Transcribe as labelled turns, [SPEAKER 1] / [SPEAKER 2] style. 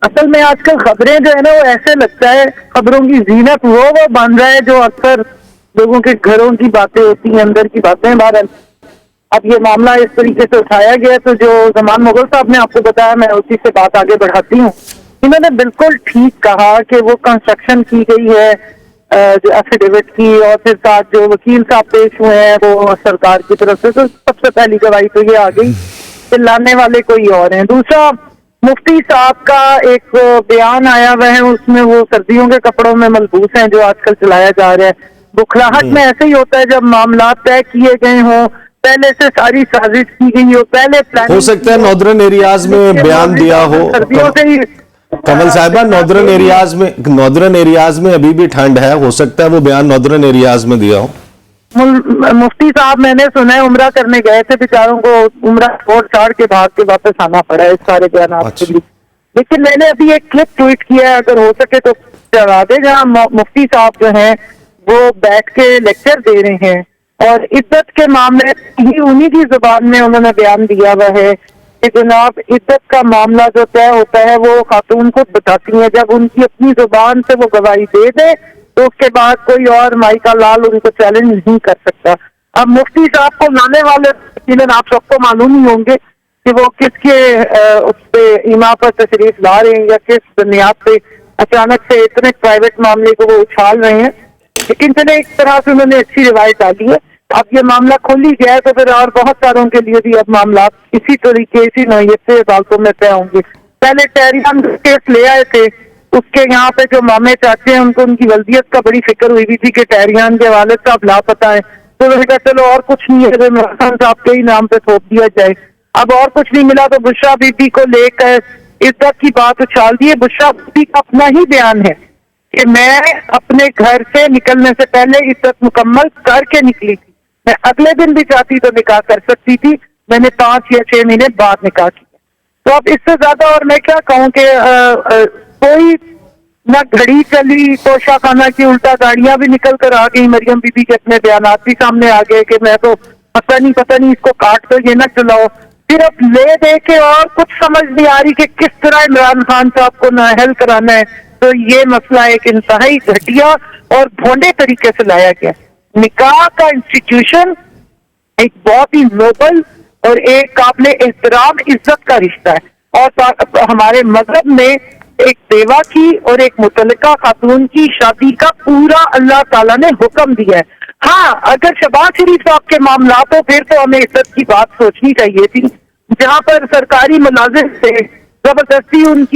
[SPEAKER 1] اصل میں آج کل خبریں جو ہے نا وہ ایسے لگتا ہے خبروں کی زینت وہ بن رہا ہے جو اکثر لوگوں کے گھروں کی باتیں ہوتی ہیں، اندر کی باتیں باہر۔ اب یہ معاملہ اس طریقے سے اٹھایا گیا تو جو زمان مغل صاحب نے آپ کو بتایا، میں اسی سے بات آگے بڑھاتی ہوں۔ انہوں نے بالکل ٹھیک کہا کہ وہ کنسٹرکشن کی گئی ہے جو ایفیڈیوٹ کی، اور پھر ساتھ جو وکیل صاحب پیش ہوئے ہیں وہ سرکار کی طرف سے، تو سب سے پہلی گواہی تو یہ آ گئی کہ لانے والے کوئی اور ہیں۔ دوسرا، مفتی صاحب کا ایک بیان آیا ہوا ہے، اس میں وہ سردیوں کے کپڑوں میں ملبوس ہیں جو آج کل چلایا جا رہا ہے۔ بکھلاہٹ میں ایسے ہی ہوتا ہے جب معاملات طے کیے گئے ہوں، پہلے سے ساری سازش کی گئی ہو، پہلے
[SPEAKER 2] ہو سکتا ہے ناردرن ایریاز میں بیان دیا ہو
[SPEAKER 1] سردیوں سے ہی
[SPEAKER 2] کمل صاحبہ، ناردرن ایریاز میں ابھی بھی ٹھنڈ ہے، ہو سکتا ہے وہ بیان ناردرن ایریاز میں دیا ہو۔
[SPEAKER 1] مفتی صاحب میں نے سنا ہے عمرہ کرنے گئے تھے، بیچاروں کو عمرہ چھاڑ کے بھاگ کے واپس آنا پڑا ہے اس سارے بیانات کے لیے۔ لیکن میں نے ابھی ایک کلپ ٹویٹ کیا ہے، اگر ہو سکے تو چلا دے، جہاں مفتی صاحب جو ہیں وہ بیٹھ کے لیکچر دے رہے ہیں اور عزت کے معاملے ہی انہی کی زبان میں انہوں نے بیان دیا ہوا ہے کہ جناب عزت کا معاملہ جو طے ہوتا ہے وہ خاتون خود بتاتی ہیں، جب ان کی اپنی زبان سے وہ گواہی دے دے تو اس کے بعد کوئی اور مائی کا لال ان کو چیلنج نہیں کر سکتا۔ اب مفتی صاحب کو لانے والے یقیناً آپ سب کو معلوم ہی ہوں گے کہ وہ کس کے اس پہ ایما پر تشریف لا رہے ہیں یا کس بنیاد پہ اچانک سے اتنے پرائیویٹ معاملے کو وہ اچھال رہے ہیں، لیکن چلے ایک طرح سے انہوں نے اچھی روایت ڈالی ہے۔ اب یہ معاملہ کھل ہی گیا ہے تو پھر اور بہت ساروں کے لیے بھی اب معاملات اسی طریقے اسی نوعیت سے عدالتوں میں طے ہوں گے۔ پہلے ٹہریان کیس لے آئے تھے، اس کے یہاں پہ جو مامے چاچے ہیں ان کو ان کی ولدیت کا بڑی فکر ہوئی بھی تھی کہ ٹہریان کے والد صاحب لاپتہ ہے، تو انہوں نے کہا چلو اور کچھ نہیں ہے عمران خان صاحب کے ہی نام پہ تھوپ دیا جائے۔ اب اور کچھ نہیں ملا تو بشرا بی بی کو لے کر عزت کی بات اچھال دی ہے۔ بشرا بی بی کا اپنا ہی بیان ہے کہ میں اپنے گھر سے نکلنے سے پہلے عزت مکمل کر کے نکلی تھی، میں اگلے دن بھی چاہتی تو نکاح کر سکتی تھی، میں نے 5 یا 6 مہینے بعد نکاح کیا۔ تو اب اس سے زیادہ اور میں کیا کہوں کہ کوئی نہ گھڑی چلی، توشہ خانہ کی الٹا گاڑیاں بھی نکل کر آ گئی، مریم بی بی کے اپنے بیانات بھی سامنے آ گئے کہ میں تو پتہ نہیں اس کو کاٹ دو، یہ نہ چلاؤ۔ صرف لے دے کے اور کچھ سمجھ نہیں آ رہی کہ کس طرح عمران خان صاحب کو نااہل کرانا ہے، تو یہ مسئلہ ایک انتہائی گھٹیا اور بھونڈے طریقے سے لایا گیا۔ نکاح کا انسٹیٹیوشن ایک بہت ہی نوبل اور ایک قابل احترام عزت کا رشتہ ہے، اور ہمارے مذہب میں ایک بیوہ کی اور ایک مطلقہ خاتون کی شادی کا پورا اللہ تعالیٰ نے حکم دیا ہے۔ ہاں، اگر شہباز شریف صاحب کے معاملات ہو پھر تو ہمیں عزت کی بات سوچنی چاہیے تھی، جہاں پر سرکاری ملازم سے زبردستی ان کی